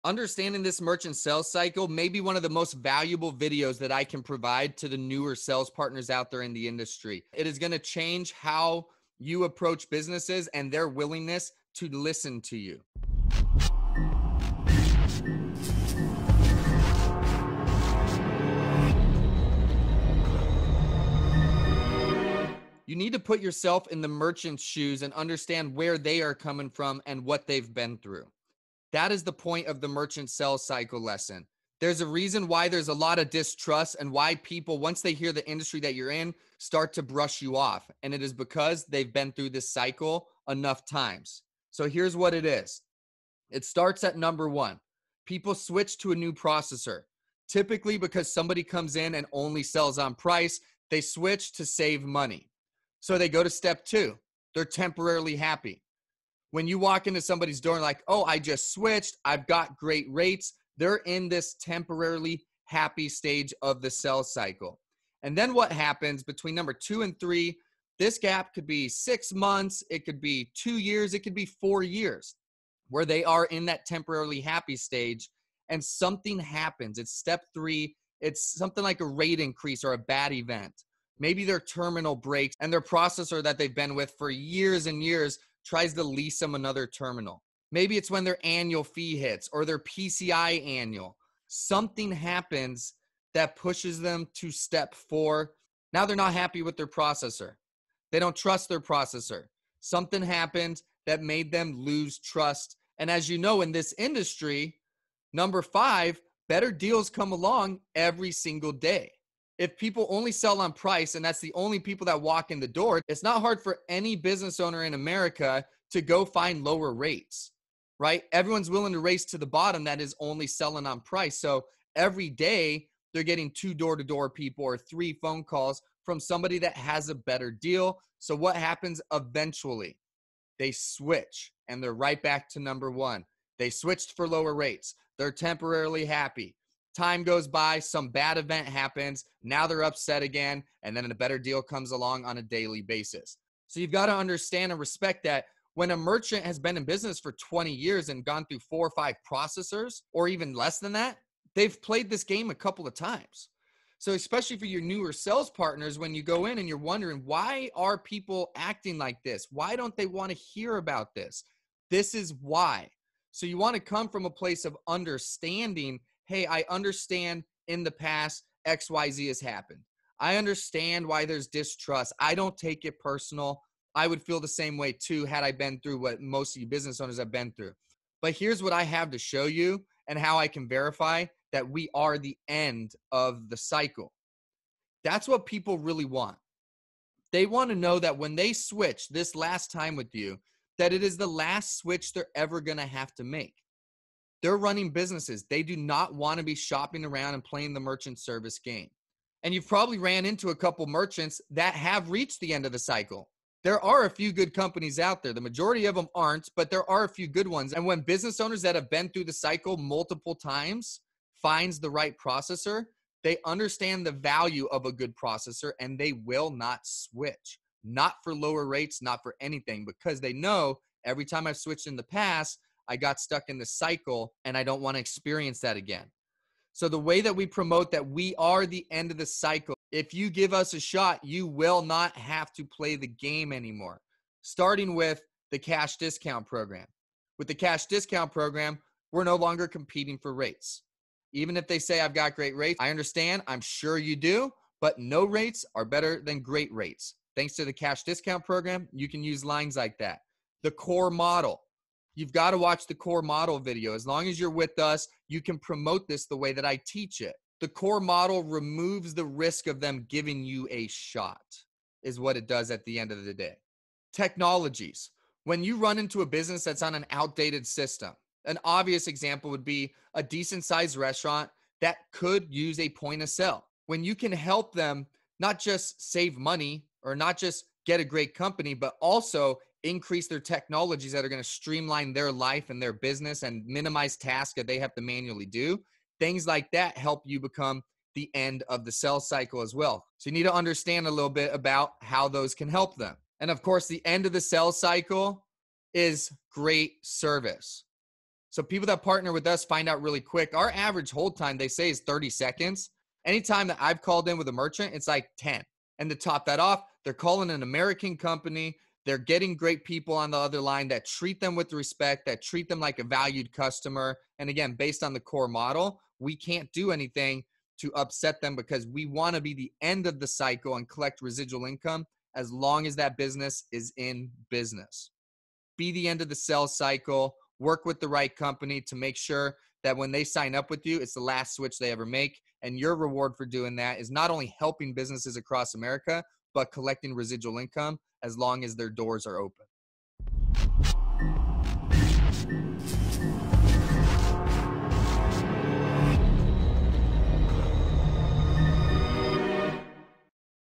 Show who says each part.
Speaker 1: Understanding this merchant sales cycle may be one of the most valuable videos that I can provide to the newer sales partners out there in the industry. It is going to change how you approach businesses and their willingness to listen to you. You need to put yourself in the merchant's shoes and understand where they are coming from and what they've been through. That is the point of the merchant sales cycle lesson. There's a reason why there's a lot of distrust and why people, once they hear the industry that you're in, start to brush you off. And it is because they've been through this cycle enough times. So here's what it is. It starts at number one. People switch to a new processor. Typically because somebody comes in and only sells on price, they switch to save money. So they go to step two. They're temporarily happy. When you walk into somebody's door and like, oh, I just switched, I've got great rates, they're in this temporarily happy stage of the sales cycle. And then what happens between number 2 and 3, this gap could be 6 months, it could be 2 years, it could be 4 years, where they are in that temporarily happy stage and something happens. It's step 3, it's something like a rate increase or a bad event. Maybe their terminal breaks and their processor that they've been with for years and years tries to lease them another terminal. Maybe it's when their annual fee hits or their PCI annual. Something happens that pushes them to step 4. Now they're not happy with their processor. They don't trust their processor. Something happened that made them lose trust. And as you know, in this industry, number 5, better deals come along every single day. If people only sell on price and that's the only people that walk in the door, it's not hard for any business owner in America to go find lower rates, right? Everyone's willing to race to the bottom that is only selling on price. So every day they're getting 2 door-to-door people or 3 phone calls from somebody that has a better deal. So what happens eventually? They switch and they're right back to number 1. They switched for lower rates. They're temporarily happy. Time goes by, some bad event happens, now they're upset again, and then a better deal comes along on a daily basis. So you've got to understand and respect that when a merchant has been in business for 20 years and gone through 4 or 5 processors, or even less than that, they've played this game a couple of times. So especially for your newer sales partners, when you go in and you're wondering, why are people acting like this? Why don't they want to hear about this? This is why. So you want to come from a place of understanding. Hey, I understand in the past XYZ has happened. I understand why there's distrust. I don't take it personal. I would feel the same way too had I been through what most of you business owners have been through. But here's what I have to show you and how I can verify that we are the end of the cycle. That's what people really want. They want to know that when they switch this last time with you, that it is the last switch they're ever going to have to make. They're running businesses. They do not want to be shopping around and playing the merchant service game. And you've probably ran into a couple merchants that have reached the end of the cycle. There are a few good companies out there. The majority of them aren't, but there are a few good ones. And when business owners that have been through the cycle multiple times finds the right processor, they understand the value of a good processor and they will not switch. Not for lower rates, not for anything, because they know every time I've switched in the past, I got stuck in the cycle and I don't want to experience that again. So the way that we promote that we are the end of the cycle, if you give us a shot, you will not have to play the game anymore. Starting with the cash discount program. With the cash discount program, we're no longer competing for rates. Even if they say I've got great rates, I understand, I'm sure you do, but no rates are better than great rates. Thanks to the cash discount program, you can use lines like that. The core model. You've got to watch the core model video. As long as you're with us, you can promote this the way that I teach it. The core model removes the risk of them giving you a shot, is what it does at the end of the day. Technologies. When you run into a business that's on an outdated system, an obvious example would be a decent sized restaurant that could use a point of sale. When you can help them not just save money or not just get a great company, but also increase their technologies that are going to streamline their life and their business and minimize tasks that they have to manually do. Things like that help you become the end of the sales cycle as well. So you need to understand a little bit about how those can help them. And of course, the end of the sales cycle is great service. So people that partner with us find out really quick. Our average hold time, they say, is 30 seconds. Anytime that I've called in with a merchant, it's like 10. And to top that off, they're calling an American company. They're getting great people on the other line that treat them with respect, that treat them like a valued customer. And again, based on the core model, we can't do anything to upset them because we want to be the end of the cycle and collect residual income as long as that business is in business. Be the end of the sales cycle, work with the right company to make sure that when they sign up with you, it's the last switch they ever make. And your reward for doing that is not only helping businesses across America, but collecting residual income as long as their doors are open.